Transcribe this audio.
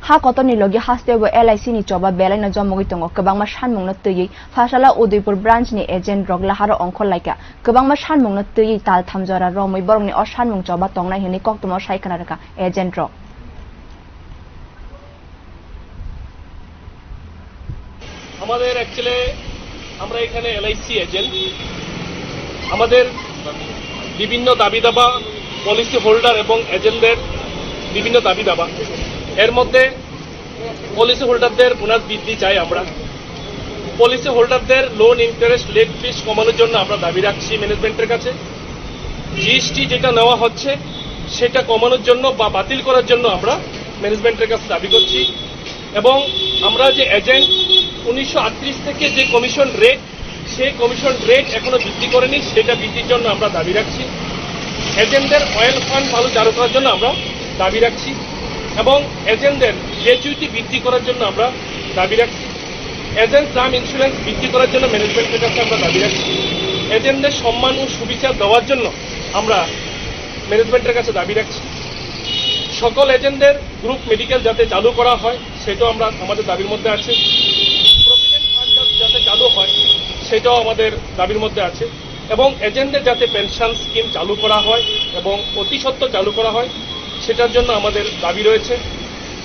ha kotoni logi hastebo LIC ni joba belai na jomogi tongo kobangma sanmungna töyui Phasala Udaipur branch ni agent rok laharo ongkhol laika kobangma sanmungna töyui tal thamjora romoi borongni o sanmung joba tongnai hini koktomo saikana raka agent rok আমাদের actually আমরা এখানে LIC agent আমাদের বিভিন্ন দাবি দাবা policy holder এবং এজেন্টদের বিভিন্ন দাবি দাবা এর মধ্যে পলিসি হোল্ডারদের বোনাস বৃদ্ধি চাই আমরা পলিসি হোল্ডারদের লোন ইন্টারেস্ট লেট ফিস কমানোর জন্য আমরা দাবি রাখছি ম্যানেজমেন্টের কাছে জিএসটি যেটা নেওয়া হচ্ছে সেটা কমানোর জন্য বা বাতিল করার জন্য আমরা ম্যানেজমেন্টের কাছে দাবি করছি এবং আমরা যে এজেন্ট 1938 থেকে যে কমিশন রেট সেই কমিশন রেট এখনো বৃদ্ধি করেনি সেটা বৃদ্ধির জন্য আমরা দাবি রাখছি এজেন্টদের অয়েল ফান্ড ভালো চালু করার জন্য আমরা দাবি রাখছি এবং এজেন্টদের গ্র্যাচুইটি বৃদ্ধি করার জন্য আমরা দাবি রাখছি এজেন্ট টার্ম ইন্স্যুরেন্স বৃদ্ধি করার জন্য ম্যানেজমেন্টের কাছে আমরা দাবি রাখছি এজেন্টদের সম্মান ও সুবিচার দেওয়ার জন্য আমরা ম্যানেজমেন্টের কাছে দাবি রাখছি সকল এজেন্টদের গ্রুপ মেডিকেল যাতে চালু করা হয় সেটাও আমরা আমাদের দাবির মধ্যে আছে প্রভিডেন্ট ফান্ড যাতে চালু হয় সেটাও আমাদের দাবির মধ্যে আছে এবং এজেন্টদের যাতে পেনশন স্কিম চালু করা হয় এবং অতি সত্বর চালু করা হয় সেটার জন্য আমাদের দাবি রয়েছে